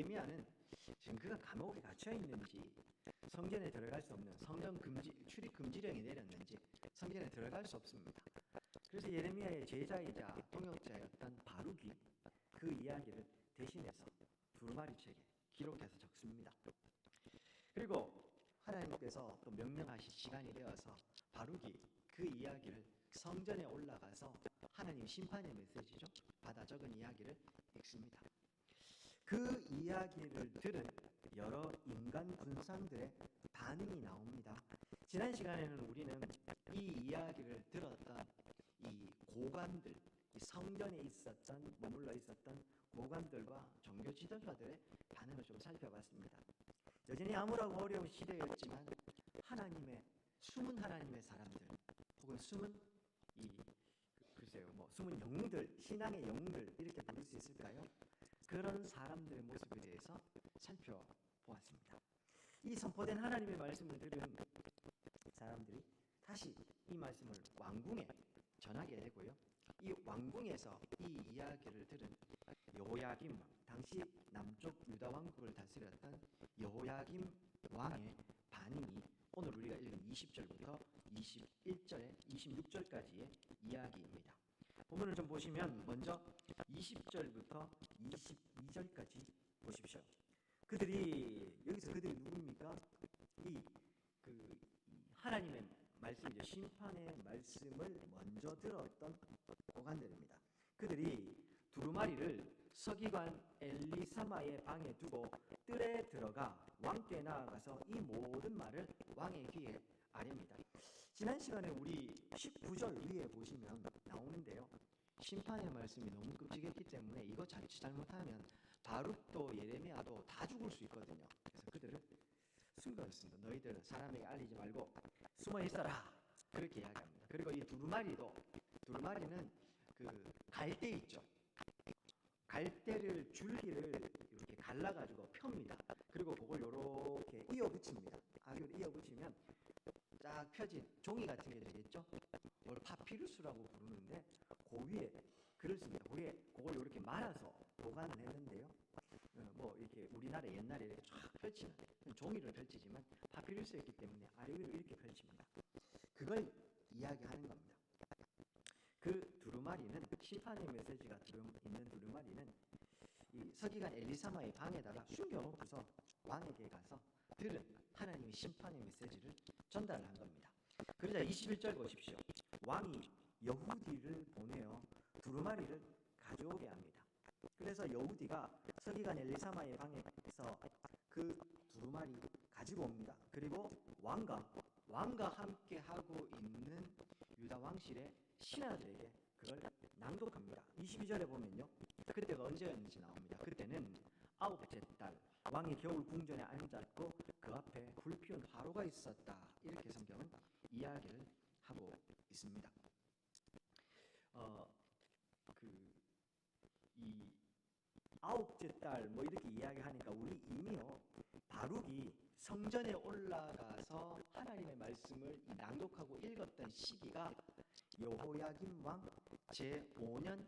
예레미야는 지금 그가 감옥에 갇혀 있는지 성전에 들어갈 수 없는 성전 금지 출입 금지령이 내렸는지 성전에 들어갈 수 없습니다. 그래서 예레미야의 제자이자 동역자였던 바룩이 그 이야기를 대신해서 두루마리 책에 기록해서 적습니다. 그리고 하나님께서 또 명령하신 시간이 되어서 바룩이 그 이야기를 성전에 올라가서 하나님 심판의 메시지죠. 받아 적은 이야기를 읽습니다. 그 이야기를 들은 여러 인간 군상들의 반응이 나옵니다. 지난 시간에는 우리는 이 이야기를 들었던 이 고관들, 이 성전에 있었던 머물러 있었던 고관들과 종교 지도자들의 반응을 좀 살펴봤습니다. 여전히 암울하고 어려운 시대였지만 숨은 하나님의 사람들 혹은 숨은 숨은 영웅들, 신앙의 영웅들 이렇게 부를 수 있을까요? 그런 사람들의 모습에 대해서 살펴보았습니다. 이 선포된 하나님의 말씀을 들은 사람들이 다시 이 말씀을 왕궁에 전하게 되고요. 이 왕궁에서 이 이야기를 들은 여호야김 왕, 당시 남쪽 유다 왕국을 다스렸던 여호야김 왕의 반응이 오늘 우리가 읽은 20절부터 21절에 26절까지의 이야기입니다. 본문을 좀 보시면 먼저 20절부터 22절까지 보십시오. 여기서 그들이 누굽니까? 하나님의 말씀이죠. 심판의 말씀을 먼저 들었던 고관들입니다. 그들이 두루마리를 서기관 엘리사마의 방에 두고 뜰에 들어가 왕께 나아가서 이 모든 말을 왕의 귀에 아뢰입니다. 지난 시간에 우리 19절 위에 보시면 나오는데요. 심판의 말씀이 너무 끔찍했기 때문에 이거 잘못하면 바룩도 예레미야도 다 죽을 수 있거든요. 그래서 그들은 숨겼습니다. 너희들은 사람에게 알리지 말고 숨어 있어라. 그렇게 이야기합니다. 그리고 이 두루마리는 그 갈대 있죠. 갈대를 줄기를 이렇게 갈라가지고 펴입니다. 그리고 그걸 이렇게 이어붙입니다. 이걸 이어붙이면 쫙 펴진 종이 같은 게 되겠죠. 이걸 파피루스라고 부르는데 그 위에 글을 씁니다. 그걸 이렇게 말아서 보관을 했는데요. 이렇게 우리나라 옛날에 이렇게 쫙 펼치는 종이를 펼치지만 파피루스였기 때문에 아래 위로 이렇게 펼칩니다. 그걸 이야기하는 겁니다. 그 두루마리는 심판의 메시지가 있는 두루마리는 이 서기관 엘리사마의 방에다가 숨겨놓고서 왕에게 가서 들은 하나님의 심판의 메시지를 전달한 겁니다. 그러자 21절 보십시오. 왕이 여후디를 보내어 두루마리를 가져오게 합니다. 그래서 여후디가 서기관 엘리사마의 방에서 그 두루마리 가지고 옵니다. 그리고 왕과 함께 하고 있는 유다 왕실의 신하들에게 그걸 낭독합니다. 22절에 보면요. 그때가 언제였는지 나옵니다. 그때는 9째 달 왕이 겨울 궁전에 앉았고 그 앞에 불 피운 화로가 있었다. 이렇게 성경은 이야기를 하고 있습니다. 이 9째 달 이렇게 이야기하니까 우리 이미요. 바룩이 성전에 올라가서 하나님의 말씀을 낭독하고 읽었던 시기가 여호야김 왕 제5년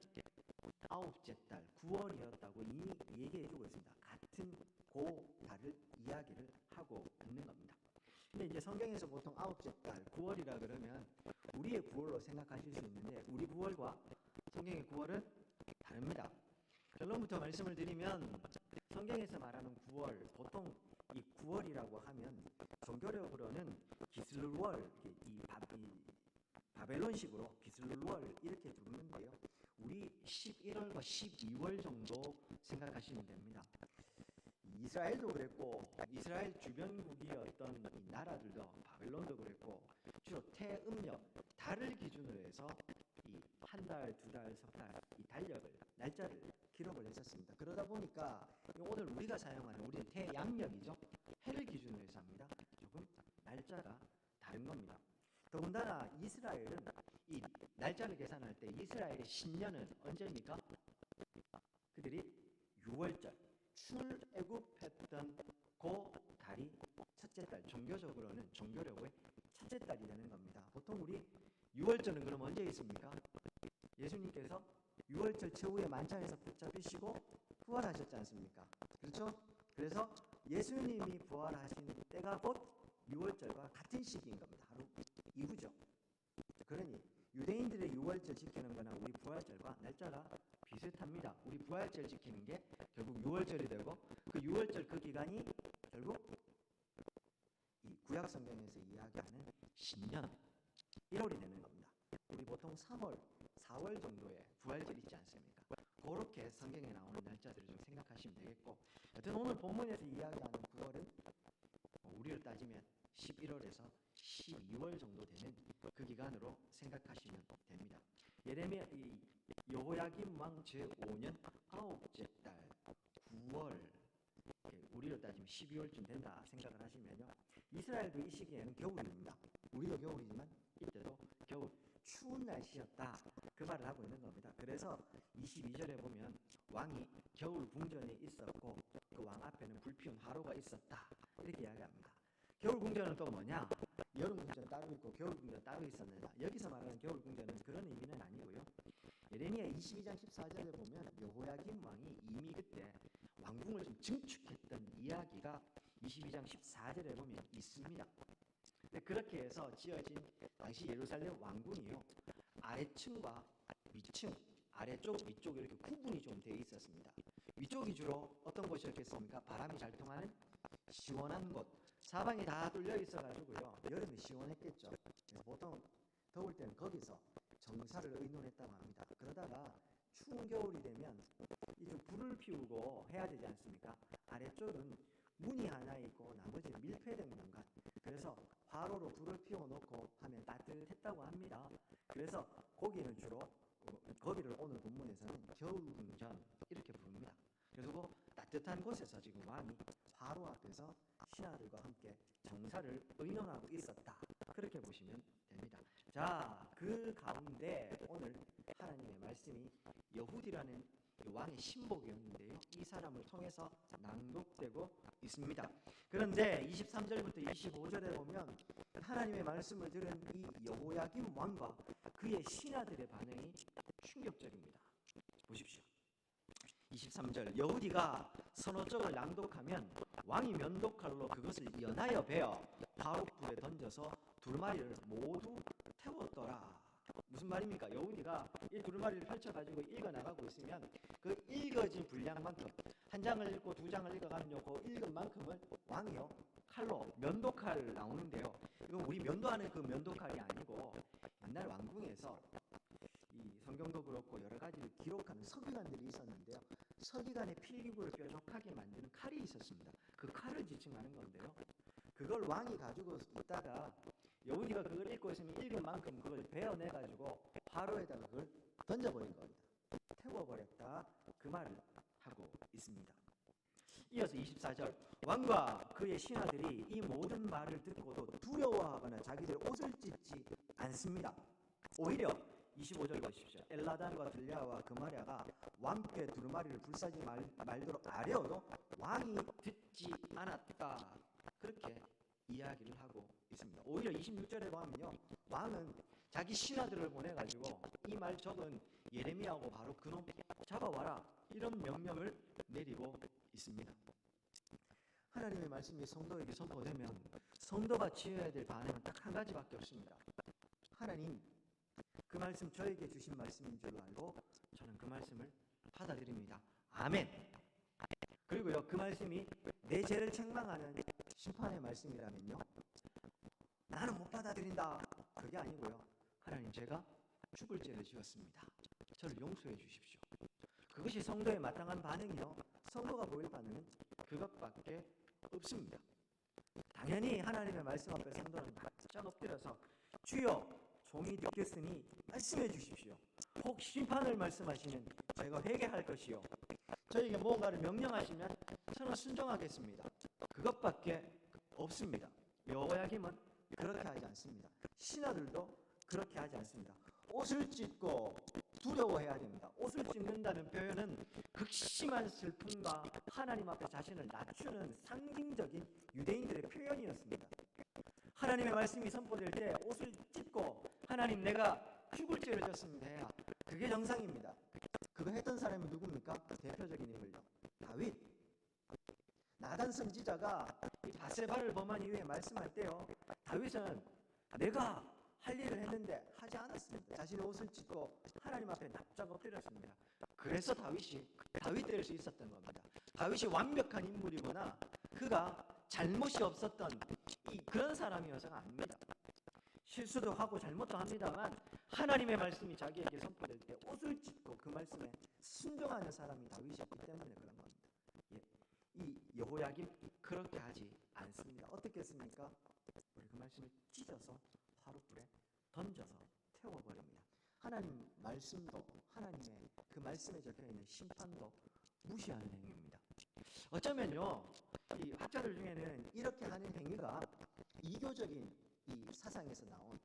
9째 달 9월이었다고 이미 얘기해주고 있습니다. 같은 그 달을 이야기를 하고 있는 겁니다. 근데 이제 성경에서 보통 9째 달 9월이라 그러면 우리의 9월로 생각하실 수 있는데 우리 9월과 성경의 9월은 다릅니다. 결론부터 말씀을 드리면 성경에서 말하는 9월, 보통 이 9월이라고 하면 종교력으로는 기슬월, 바벨론식으로 기슬월 이렇게 부르는데요. 우리 11월과 12월 정도 생각하시면 됩니다. 이스라엘도 그랬고 이스라엘 주변국이었던 이 나라들도 바벨론도 그랬고 주로 태음력, 달을 기준으로 해서 이 한 달, 두 달, 석 달 이 달력을 날짜를 기록을 했었습니다. 그러다 보니까 오늘 우리가 사용하는 우리는 태양력이죠. 해를 기준으로 해서 합니다. 조금 날짜가 다른 겁니다. 더군다나 이스라엘은 이 날짜를 계산할 때 이스라엘의 신년은 언제입니까? 그들이 6월절 출애굽했던 그 달이 첫째 달, 종교적으로는 종교력의 첫째 달이 되는 겁니다. 보통 우리 6월절은 그럼 언제 있습니까? 예수님께서 6월절 최후의 만찬에서 붙잡히시고 부활하셨지 않습니까? 그렇죠? 그래서 예수님이 부활하신 때가 곧 유월절과 같은 시기인 겁니다. 하루 이후죠. 그러니 유대인들의 유월절 지키는 거나 우리 부활절과 날짜가 비슷합니다. 우리 부활절 지키는 게 결국 유월절이 되고 그 유월절 그 기간이 결국 이 구약 성경에서 이야기하는 신년 1월이 되는 겁니다. 우리 보통 3월, 4월 정도에 부활절 있지 않습니까? 그렇게 성경에 나오는 날짜들을 좀 생각하시면 되겠고, 여튼 오늘 본문에서 이야기하는 9월은 우리를 따지면 11월에서 12월 정도 되는 그 기간으로 생각하시면 됩니다. 예레미야 여호야김 왕 제5년 9째 달 9월, 우리로 따지면 12월쯤 된다 생각을 하시면요, 이스라엘도 이 시기에는 겨울입니다. 우리도 겨울이지만 이때도 겨울, 추운 날씨였다, 그 말을 하고 있는 겁니다. 그래서 22절에 보면 왕이 겨울 궁전에 있었고 그 왕 앞에는 불피운 화로가 있었다, 이렇게 이야기합니다. 겨울 궁전은 또 뭐냐? 여름 궁전 따로 있고 겨울 궁전 따로 있었느냐? 여기서 말하는 겨울 궁전은 그런 의미는 아니고요. 예레미야 22장 14절에 보면 여호야김 왕이 이미 그때 왕궁을 좀 증축했던 이야기가 22장 14절에 보면 있습니다. 그렇게 해서 지어진 당시 예루살렘 왕궁이요, 아래층과 위층, 아래쪽, 위쪽 이렇게 구분이 좀 되어 있었습니다. 위쪽이 주로 어떤 곳이었겠습니까? 바람이 잘 통하는 시원한 곳, 사방이 다 뚫려 있어가지고요, 여름에 시원했겠죠. 그래서 보통 더울 때는 거기서 정사를 의논했다고 합니다. 그러다가 추운 겨울이 되면 이제 불을 피우고 해야 되지 않습니까? 아래쪽은 문이 하나 있고 나머지는 밀폐된 공간, 그래서 화로로 불을 피워놓고 하면 따뜻했다고 합니다. 그래서 거기는 주로, 거기를 오늘 본문에서는 겨울궁전 이렇게 부릅니다. 그리고 따뜻한 곳에서 지금 왕이 화로 앞에서 신하들과 함께 정사를 의논하고 있었다, 그렇게 보시면 됩니다. 자, 그 가운데 오늘 하나님의 말씀이 여훗이라는 왕의 신복이었는데요, 이 사람을 통해서 낭독되고 있습니다. 그런데 23절부터 25절에 보면 하나님의 말씀을 들은 이 여호야김 왕과 그의 신하들의 반응이 충격적입니다. 보십시오. 23절, 여훗이가 서너 쪽을 낭독하면 왕이 면도칼로 그것을 연하여 베어 화롯불에 던져서 두루마리를 모두 태웠더라. 무슨 말입니까? 여훗이가 이 두루마리를 펼쳐가지고 읽어나가고 있으면 그 읽어진 분량만큼, 한 장을 읽고 두 장을 읽어가면요, 그 읽은 만큼을 왕이요, 칼로, 면도칼 나오는데요, 이건 우리 면도하는 그 면도칼이 아니고 옛날 왕궁에서 이 성경도 그렇고 여러 가지를 기록하는 서기관들이 있었는데요, 서기관의 필기구를 뾰족하게 만드는 칼이 있었습니다. 그 칼을 지칭하는 건데요, 그걸 왕이 가지고 있다가 여훗이가 그걸 읽고 있으면 읽은 만큼 그걸 베어내가지고 화로에다가 그걸 던져버린 겁니다. 태워버렸다, 그 말을 하고 있습니다. 이어서 24절, 왕과 그의 신하들이 이 모든 말을 듣고도 두려워하거나 자기들 옷을 찢지 않습니다. 오히려 25절 보십시오. 엘라단과 들랴와 그마랴가 왕께 두루마리를 불사지 말도록 아뢰어도 왕이 듣지 않았다, 그렇게 이야기를 하고 있습니다. 오히려 26절에 보면요, 왕은 자기 신하들을 보내가지고 이 말 적은 예레미야하고 바로 그놈 잡아와라, 이런 명령을 내리고 있습니다. 하나님의 말씀이 성도에게 선포되면 성도가 지어야 될 반응은 딱 한 가지밖에 없습니다. 하나님, 그 말씀 저에게 주신 말씀인 줄 알고 저는 그 말씀을 받아들입니다. 아멘. 그리고요, 그 말씀이 내 죄를 책망하는 심판의 말씀이라면요, 나는 못 받아들인다, 그게 아니고요, 하나님, 제가 죽을 죄를 지었습니다, 저를 용서해 주십시오. 그것이 성도의 마땅한 반응이요, 성도가 보일 반응은 그것밖에 없습니다. 당연히 하나님의 말씀 앞에 성도는 바짝 엎드려서 주여, 종이 듣겠으니 말씀해 주십시오. 혹 심판을 말씀하시면 저희가 회개할 것이요, 저에게 무언가를 명령하시면 저는 순종하겠습니다. 그것밖에 없습니다. 여호야김은 그렇게 하지 않습니다. 신하들도 그렇게 하지 않습니다. 옷을 찢고 두려워해야 됩니다. 옷을 찢는다는 표현은 극심한 슬픔과 하나님 앞에 자신을 낮추는 상징적인 유대인들의 표현이었습니다. 하나님의 말씀이 선포될 때 옷을 찢고 하나님, 내가 죽을 죄를 졌습니다 해야 그게 정상입니다. 그거 했던 사람이 누굽니까? 대표적인 인물이요, 다윗. 나단 선지자가 이 바세바를 범한 이후에 말씀할 때요, 다윗은 내가 할 일을 했는데 하지 않았습니다. 자신의 옷을 찢고 하나님 앞에 납작 엎드렸습니다. 그래서 다윗이 다윗 될 수 있었던 겁니다. 다윗이 완벽한 인물이거나 그가 잘못이 없었던 그런 사람이어서가 아닙니다. 실수도 하고 잘못도 합니다만 하나님의 말씀이 자기에게 선포될 때 옷을 찢고 그 말씀에 순종하는 사람이 다윗이었기 때문에 그런 겁니다. 예. 이 여호야김 그렇게 하지 않습니다. 어떻게 했습니까? 우리 그 말씀을 찢어서 화롯불에 던져서 태워버립니다. 하나님 말씀도 하나님의 그 말씀에 적혀있는 심판도 무시하는 행위입니다. 어쩌면요, 이 학자들 중에는 이렇게 하는 행위가 이교적인 이 사상에서 나온,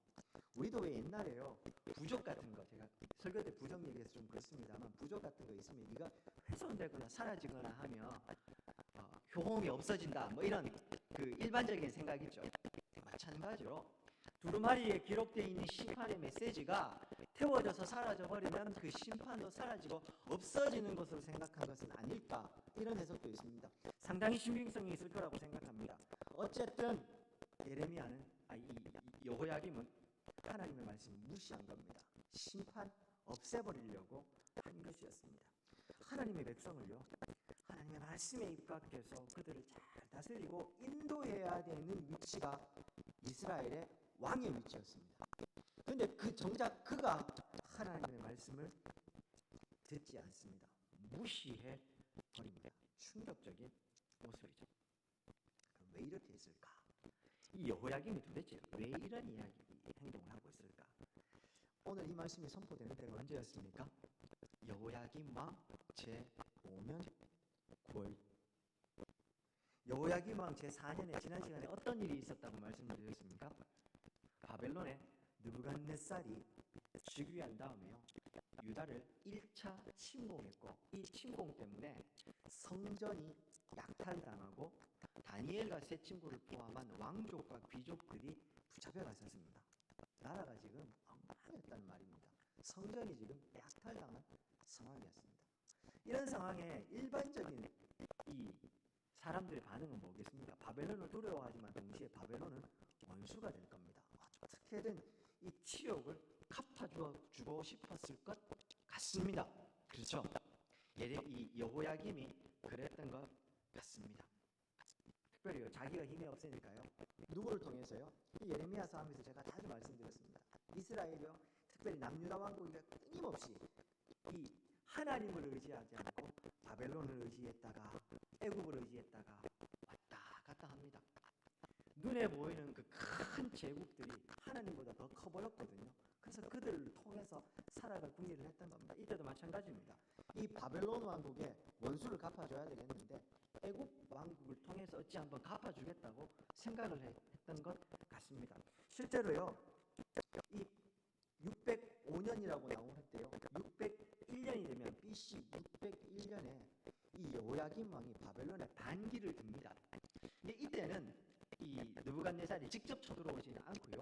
우리도 왜 옛날에요 부족 같은 거, 제가 설교 때 부족 얘기해서 좀 그렇습니다만 부족 같은 거 있으면 이가 훼손되거나 사라지거나 하면 효험이 없어진다 뭐 이런 그 일반적인 생각이죠. 마찬가지로 두루마리에 기록되어 있는 심판의 메시지가 태워져서 사라져버리면 그 심판도 사라지고 없어지는 것으로 생각한 것은 아닐까, 이런 해석도 있습니다. 상당히 신빙성이 있을 거라고 생각합니다. 어쨌든 예레미야는 이 여호야김은 하나님의 말씀을 무시한 겁니다. 심판 없애버리려고 한 것이었습니다. 하나님의 백성을요, 하나님의 말씀에 입각해서 그들을 잘 다스리고 인도해야 되는 위치가 이스라엘의 왕의 위치였습니다. 그런데 정작 그가 하나님의 말씀을 듣지 않습니다. 무시해 버립니다. 충격적인 모습이죠. 왜 이렇게 했을까? 이 여호야김이 도대체 왜 이런 행동을 하고 있을까? 오늘 이 말씀이 선포되는 때가 언제였습니까? 여호야김 왕 제5년 9월. 여호야김 왕 제4년에 지난 시간에 어떤 일이 있었다고 말씀드렸습니까? 바벨론의 느부갓네살이 즉위한 다음에요, 유다를 1차 침공했고, 이 침공 때문에 성전이 약탈당하고 다니엘과 세 친구를 포함한 왕족과 귀족들이 붙잡혀 갔었습니다. 나라가 지금 엉망이었다는 말입니다. 성전이 지금 약탈당한 상황이었습니다. 이런 상황에 일반적인 이 사람들의 반응은 뭐겠습니까? 바벨론을 두려워하지만 동시에 바벨론은 원수가 될 겁니다. 어떻게든 이 치욕을 갚아주고 싶었을 것 같습니다. 그렇죠? 이 여호야김이 그랬던 것 같습니다. 특별히 자기가 힘이 없으니까요, 누구를 통해서요? 이 예레미야서 하면서 제가 자주 말씀드렸습니다. 이스라엘이요, 특별히 남유다 왕국이 끊임없이 이 하나님을 의지하지 않고 바벨론을 의지했다가 애굽을 의지했다가 왔다 갔다 합니다. 눈에 보이는 그 큰 제국들이 하나님보다 더 커 보였거든요. 그래서 그들을 통해서 살아갈 궁리를 했던 겁니다. 이때도 마찬가지입니다. 이 바벨론 왕국의 원수를 갚아줘야 되겠는데 애굽 왕국을 통해서 어찌 한번 갚아주겠다고 생각을 했던 것 같습니다. 실제로요, 이 605년이라고 나오는데요, 601년이 되면 BC 601년에 이 여호야김 왕이 바벨론에 반기를 듭니다. 근데 이때는 이 느부갓네살이 직접 쳐들어오지는 않고요,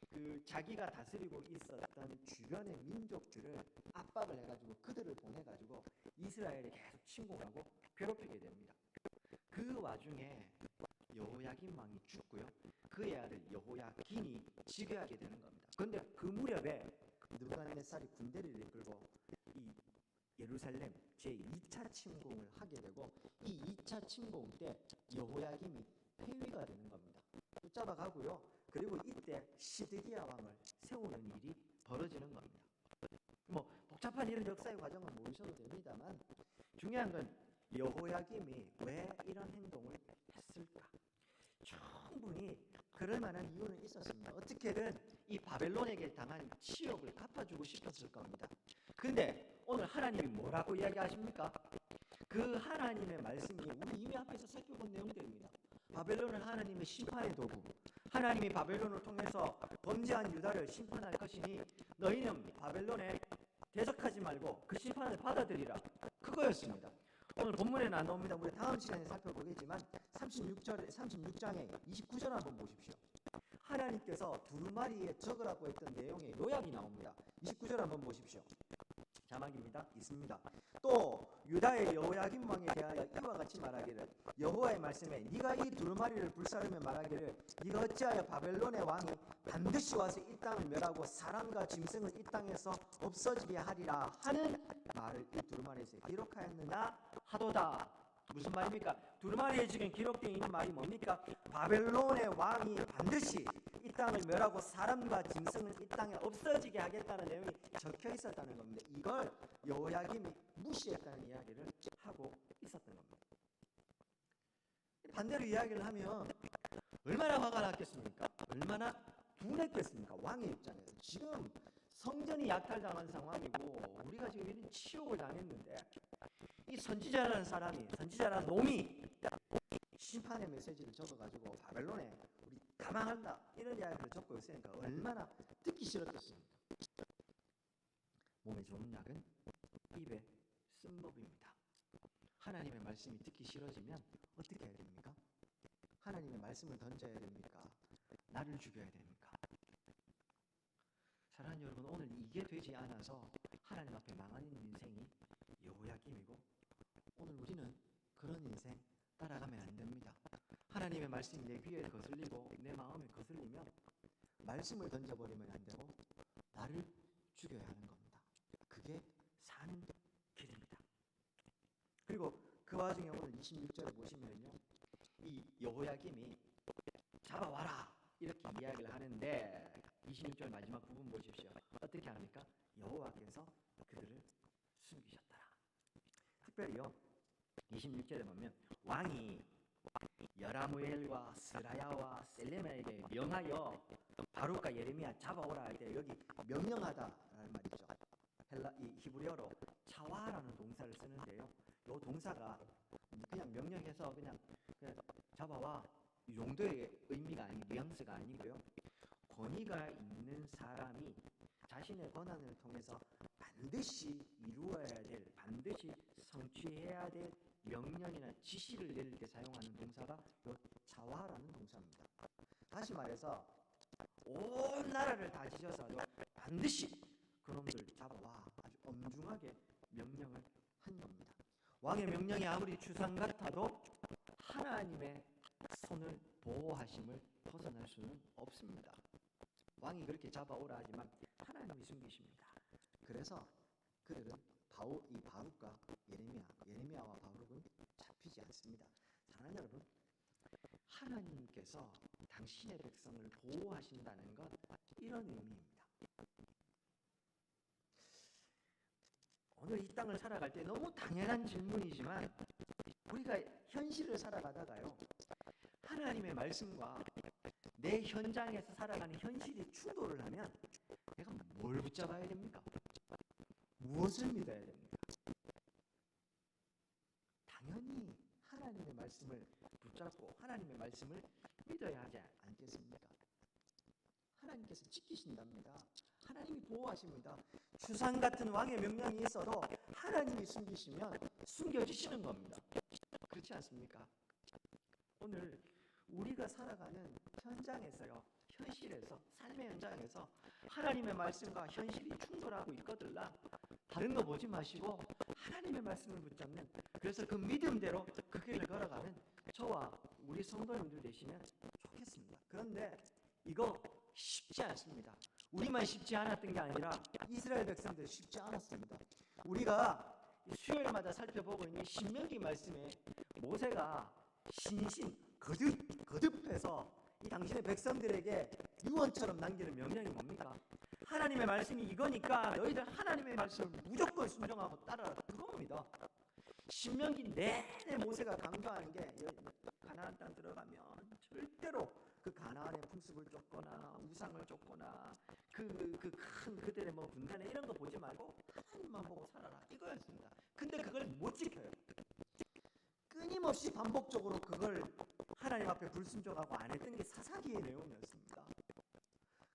그 자기가 다스리고 있었던 주변의 민족들을 압박을 해가지고 그들을 보내가지고 이스라엘에 계속 침공하고 괴롭히게 됩니다. 그 와중에 여호야김 왕이 죽고요, 그의 아들 여호야긴이 즉위하게 되는 겁니다. 그런데 그 무렵에 느부갓네살이 군대를 이끌고 이 예루살렘 제2차 침공을 하게 되고, 이 2차 침공 때 여호야김이 폐위가 되는 겁니다. 붙잡아가고요, 그리고 이때 시드기야 왕을 세우는 일이 벌어지는 겁니다. 뭐 복잡한 이런 역사의 과정은 모르셔도 됩니다만, 중요한 건 여호야김이 왜 이런 행동을 했을까? 충분히 그럴 만한 이유는 있었습니다. 어떻게든 이 바벨론에게 당한 치욕을 갚아주고 싶었을 겁니다. 근데 오늘 하나님이 뭐라고 이야기하십니까? 그 하나님의 말씀이 우리 이미 앞에서 살펴본 내용들입니다. 바벨론은 하나님의 심판의 도구, 하나님이 바벨론을 통해서 범죄한 유다를 심판할 것이니 너희는 바벨론에 대적하지 말고 그 심판을 받아들이라, 그거였습니다. 오늘 본문에는 안 나옵니다. 우리 다음 시간에 살펴보겠지만 36장에 29절 한번 보십시오. 하나님께서 두루마리에 적으라고 했던 내용의 요약이 나옵니다. 29절 한번 보십시오. 자막입니다. 있습니다. 또 유다의 여호야김 왕에 대하여 이와 같이 말하기를 여호와의 말씀에 네가 이 두루마리를 불사르며 말하기를 네가 어찌하여 바벨론의 왕이 반드시 와서 이 땅을 멸하고 사람과 짐승을 이 땅에서 없어지게 하리라 하는 말을 이 두루마리에서 기록하였느냐 하도다. 무슨 말입니까? 두루마리에 지금 기록되어 있는 말이 뭡니까? 바벨론의 왕이 반드시 이 땅을 멸하고 사람과 짐승을 이 땅에 없어지게 하겠다는 내용이 적혀 있었다는 겁니다. 이걸 여호야김이 무시했다는 이야기를 하고 있었던 겁니다. 반대로 이야기를 하면 얼마나 화가 났겠습니까? 얼마나 분했겠습니까? 왕의 입장에서. 지금 성전이 약탈당한 상황이고 우리가 지금 이런 치욕을 당했는데 이 선지자라는 사람이, 선지자라는 놈이 심판의 메시지를 적어가지고 바벨론에 우리 가망한다 이런 이야기를 적고 있으니까 얼마나 듣기 싫었겠습니까? 몸에 좋은 약은 입에 쓴 법입니다. 하나님의 말씀이 듣기 싫어지면 어떻게 해야 됩니까? 하나님의 말씀을 던져야 됩니까? 나를 죽여야 됩니까? 사랑하는 여러분, 오늘 이게 되지 않아서 하나님 앞에 망하는 인생이 여호야김이고 오늘 우리는 그런 인생 따라가면 안 됩니다. 하나님의 말씀이 내 귀에 거슬리고 내 마음에 거슬리면 말씀을 던져버리면 안 되고 나를 죽여야 하는 겁니다. 그게 사는 길입니다. 그리고 그 와중에 오늘 26절을 보시면요, 이 여호야김이 잡아와라 이렇게 이야기를 하는데 26절 마지막 부분 보십시오. 어떻게 합니까? 여호와께서 그들을 숨기셨더라. 특별히요 26절에 보면 왕이 여라무엘과 스라야와 셀레마에게 명하여 바룩과 예레미야 잡아오라 할 때 여기 명령하다라는 말이죠. 이 히브리어로 차와라는 동사를 쓰는데요. 이 동사가 그냥 명령해서 그냥 잡아와 이 정도의 의미가 뉘앙스가 아니고요. 권위가 있는 사람이 자신의 권한을 통해서 반드시 이루어야 될, 반드시 성취해야 될 명령이나 지시를 내릴 때 사용하는 동사가 요 차와라는 동사입니다. 다시 말해서 온 나라를 다 지져서 반드시 그놈들 잡아와 아주 엄중하게 명령을 한 겁니다. 왕의 명령이 아무리 추상 같아도 하나님의 손을 보호하심을 벗어날 수는 없습니다. 왕이 그렇게 잡아오라 하지만 하나님이 숨기십니다. 그래서 그들은 이 바룩과 예레미야와 바룩은 잡히지 않습니다. 사랑하는 여러분, 하나님께서 당신의 백성을 보호하신다는 건 이런 의미입니다. 오늘 이 땅을 살아갈 때 너무 당연한 질문이지만 우리가 현실을 살아가다가요, 하나님의 말씀과 내 현장에서 살아가는 현실이 충돌을 하면 내가 뭘 붙잡아야 됩니까? 무엇을 믿어야 됩니까? 당연히 하나님의 말씀을 붙잡고 하나님의 말씀을 믿어야 하지 않겠습니까? 하나님께서 지키신답니다. 하나님이 보호하십니다. 추상 같은 왕의 명령이 있어도 하나님이 숨기시면 숨겨지시는 겁니다. 그렇지 않습니까? 오늘 우리가 살아가는 현장에서요, 현실에서, 삶의 현장에서 하나님의 말씀과 현실이 충돌하고 있거들라 다른 거 보지 마시고 하나님의 말씀을 붙잡는, 그래서 그 믿음대로 그 길을 걸어가는 저와 우리 성도님들 되시면 좋겠습니다. 그런데 이거 쉽지 않습니다. 우리만 쉽지 않았던 게 아니라 이스라엘 백성들 쉽지 않았습니다. 우리가 수요일마다 살펴보고 있는 신명기 말씀에 모세가 거듭해서 이 당신의 백성들에게 유언처럼 남기는 명령이 뭡니까? 하나님의 말씀이 이거니까 너희들 하나님의 말씀을 무조건 순종하고 따라라, 그겁니다. 신명기 내내 모세가 강조하는 게 가나안 땅 들어가면 절대로 그 가나안의 풍습을 쫓거나 우상을 쫓거나 큰 그들의 뭐 분단에 이런 거 보지 말고 하나님만 보고 살아라, 이거였습니다. 근데 그걸 못 지켜요. 끊임없이 반복적으로 그걸 하나님 앞에 불순종하고 안 했던 게 사사기의 내용이었습니다.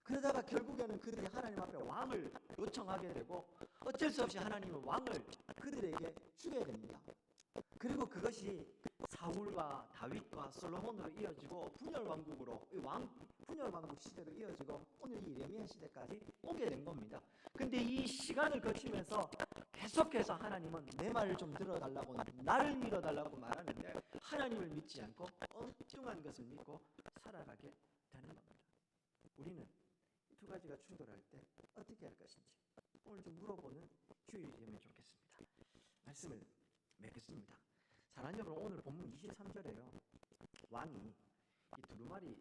그러다가 결국에는 그들이 하나님 앞에 왕을 요청하게 되고 어쩔 수 없이 하나님은 왕을 그들에게 주게 됩니다. 그리고 그것이 사울과 다윗과 솔로몬으로 이어지고 분열 왕국으로 분열 왕국 시대로 이어지고 오늘 이 예레미야 시대까지 오게 된 겁니다. 근데 이 시간을 거치면서 계속해서 하나님은 내 말을 좀 들어달라고, 나를 믿어달라고 말하는데 하나님을 믿지 않고 엉뚱한 것을 믿고 살아가게 되는 겁니다. 우리는 이 두 가지가 충돌할 때 어떻게 할 것인지 오늘 좀 물어보는 주일이 되면 좋겠습니다. 말씀을 맺겠습니다. 사랑하는 여러분, 오늘 본문 23절에요. 왕이 이 두루마리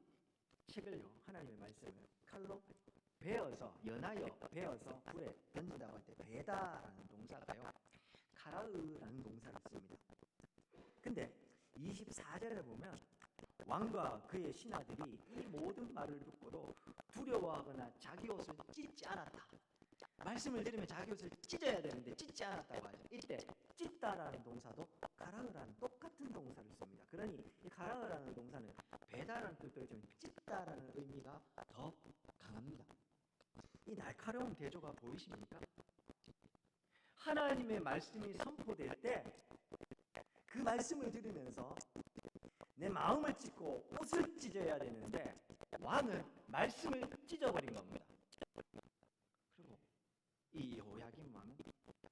책을요, 하나님의 말씀을 칼로 베어서, 연하여 베어서 불에 던진다고 할 때 베다라는 동사가요, 카라으라는 동사를 씁니다. 근데 24절에 보면 왕과 그의 신하들이 이 모든 말을 듣고도 두려워하거나 자기 옷을 찢지 않았다. 말씀을 들으면 자기 옷을 찢어야 되는데 찢지 않았다고 하죠. 이때 찢다라는 동사도 가라으라는 똑같은 동사를 씁니다. 그러니 이 가라으라는 동사는 베다라는 뜻도 있지만 찢다라는 의미가 더 강합니다. 이 날카로운 대조가 보이십니까? 하나님의 말씀이 선포될 때 그 말씀을 들으면서 내 마음을 찢고 옷을 찢어야 되는데 왕은 말씀을 찢어버린 겁니다. 그리고 이 여호야김 왕은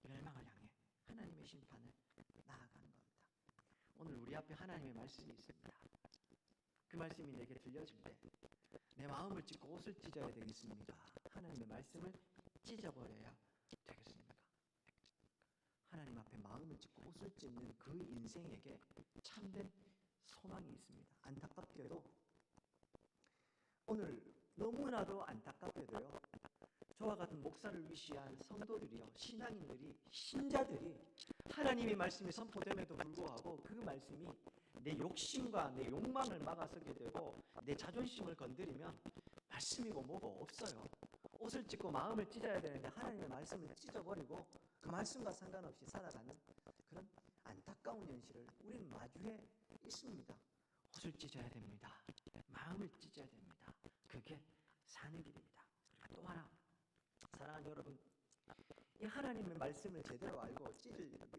멸망을 향해 하나님의 심판을 나아가는 겁니다. 오늘 우리 앞에 하나님의 말씀이 있습니다. 그 말씀이 내게 들려질 때 내 마음을 찢고 옷을 찢어야 되겠습니까? 하나님의 말씀을 찢어버려야 되겠습니까? 하나님 앞에 마음을 찢고 옷을 찢는 그 인생에게 참된 소망이 있습니다. 안타깝게도 오늘 너무나도 안타깝게도요, 저와 같은 목사를 위시한 성도들이요, 신앙인들이, 신자들이 하나님의 말씀이 선포됨에도 불구하고 그 말씀이 내 욕심과 내 욕망을 막아서게 되고 내 자존심을 건드리면 말씀이고 뭐고 없어요. 옷을 찢고 마음을 찢어야 되는데 하나님의 말씀을 찢어버리고 그 말씀과 상관없이 살아가는 그런 안타까운 현실을 우리는 마주해 있습니다. 옷을 찢어야 됩니다. 마음을 찢어야 됩니다. 그게 사는 길입니다. 그리고 또 하나, 사랑하는 여러분, 이 하나님의 말씀을 제대로 알고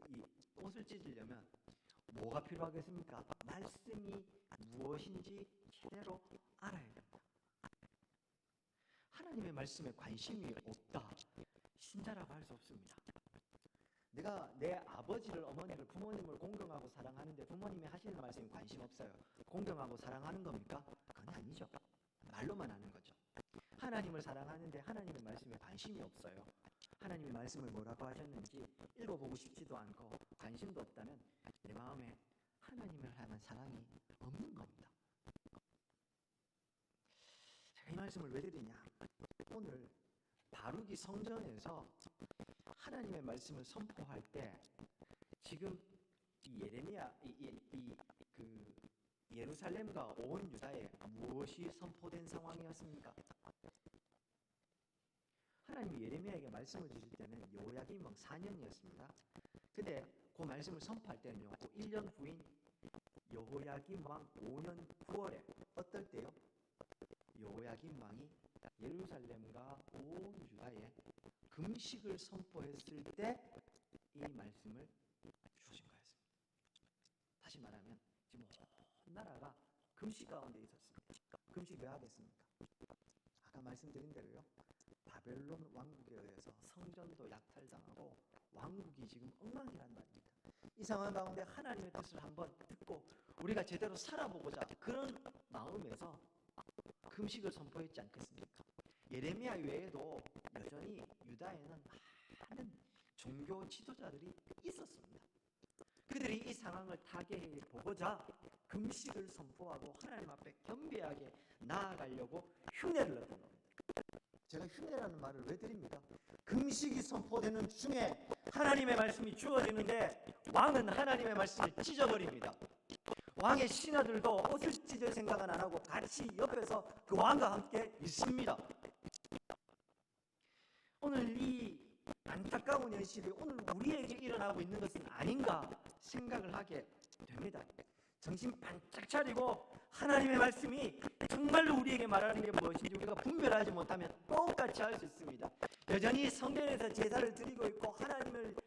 이 옷을 찢으려면 뭐가 필요하겠습니까? 말씀이 무엇인지 제대로 알아야 됩니다. 하나님의 말씀에 관심이 없다, 신자라고 할 수 없습니다. 내가 내 아버지를, 어머니를, 부모님을 공경하고 사랑하는데 부모님이 하시는 말씀에 관심 없어요. 공경하고 사랑하는 겁니까? 그건 아니죠. 말로만 하는 거죠. 하나님을 사랑하는데 하나님의 말씀에 관심이 없어요. 하나님의 말씀을 뭐라고 하셨는지 읽어보고 싶지도 않고 관심도 없다면 내 마음에 하나님을 향한 사랑이 없는 겁니다. 제가 이 말씀을 왜 드리냐? 오늘 바룩이 성전에서 하나님의 말씀을 선포할 때 지금 이 예레미야, 그 예루살렘과 온 유다에 무엇이 선포된 상황이었습니까? 하나님이 예레미야에게 말씀을 주실 때는 여호야김 왕 4년이었습니다. 근데 그 말씀을 선포할 때는요, 그 1년 후인 여호야김 왕 5년 9월에 어떨 때요? 여호야김 왕이 예루살렘과 온 유다에 금식을 선포했을 때 이 말씀을 주신 거였습니다. 다시 말하면 지금 온 나라가 금식 가운데 있었습니다. 금식 왜 하겠습니까? 아까 말씀드린 대로요, 바벨론 왕국에 의해서 성전도 약탈당하고 왕국이 지금 엉망이란 말입니다. 이 상황 가운데 하나님의 뜻을 한번 듣고 우리가 제대로 살아보고자 그런 마음에서 금식을 선포했지 않겠습니까? 예레미야 외에도 여전히 유다에는 많은 종교 지도자들이 있었습니다. 그들이 이 상황을 타개해 보고자 금식을 선포하고 하나님 앞에 겸비하게 나아가려고 흉내를 냈던 겁니다. 제가 흉내라는 말을 왜 드립니까? 금식이 선포되는 중에 하나님의 말씀이 주어지는데 왕은 하나님의 말씀을 찢어버립니다. 왕의 신하들도 옷을 찢을 생각은 안 하고 같이 옆에서 그 왕과 함께 있습니다. 오늘 이 안타까운 현실이 오늘 우리에게 일어나고 있는 것은 아닌가 생각을 하게 됩니다. 정신 반짝 차리고 하나님의 말씀이 정말로 우리에게 말하는 게 무엇인지 우리가 분별하지 못하면 똑같이 할 수 있습니다. 여전히 성전에서 제사를 드리고 있고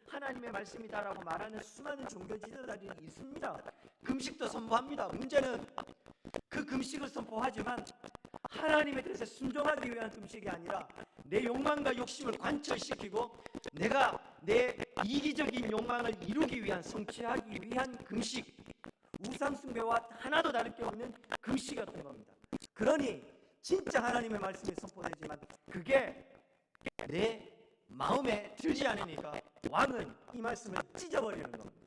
하나님의 말씀이다라고 말하는 수많은 종교 지도자들이 있습니다. 금식도 선포합니다. 문제는 그 금식을 선포하지만 하나님에 대해서 순종하기 위한 금식이 아니라 내 욕망과 욕심을 관철시키고 내가 내 이기적인 욕망을 이루기 위한, 성취하기 위한 금식, 우상숭배와 하나도 다를 게 없는 금식이었던 겁니다. 그러니 진짜 하나님의 말씀이 선포되지만 그게 내 마음에 들지 않으니까 왕은 이 말씀을 찢어버리는 겁니다.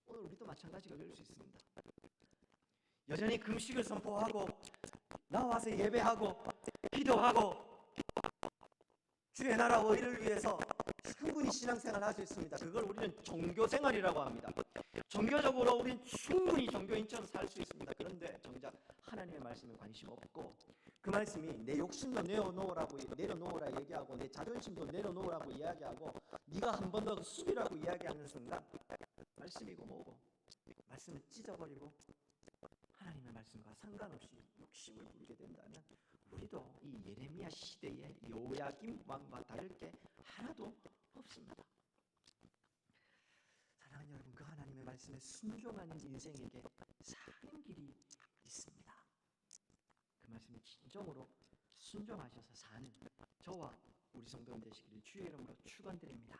오늘 우리도 마찬가지가 될 수 있습니다. 여전히 금식을 선포하고 나와서 예배하고 기도하고 주의 나라 의를 위해서 충분히 신앙생활을 할 수 있습니다. 그걸 우리는 종교생활이라고 합니다. 종교적으로 우리는 충분히 종교인처럼 살 수 있습니다. 그런데 정작 하나님의 말씀에 관심 없고 그 말씀이 내 욕심도 내려놓으라 얘기하고 내 자존심도 내려놓으라고 이야기하고 네가 한 번 더 수비라고 이야기하는 순간 말씀이고 뭐고 말씀을 찢어버리고 하나님의 말씀과 상관없이 욕심을 부리게 된다면 우리도 이 예레미야 시대의 요야김 왕과 다를 게 하나도 없습니다. 사랑하는 여러분, 그 하나님의 말씀에 순종하는 인생에게 사는 길이 있습니다. 그 말씀에 진정으로 순종하셔서 사는 저와 우리 성도님 되시기를 주의 이름으로 축원드립니다.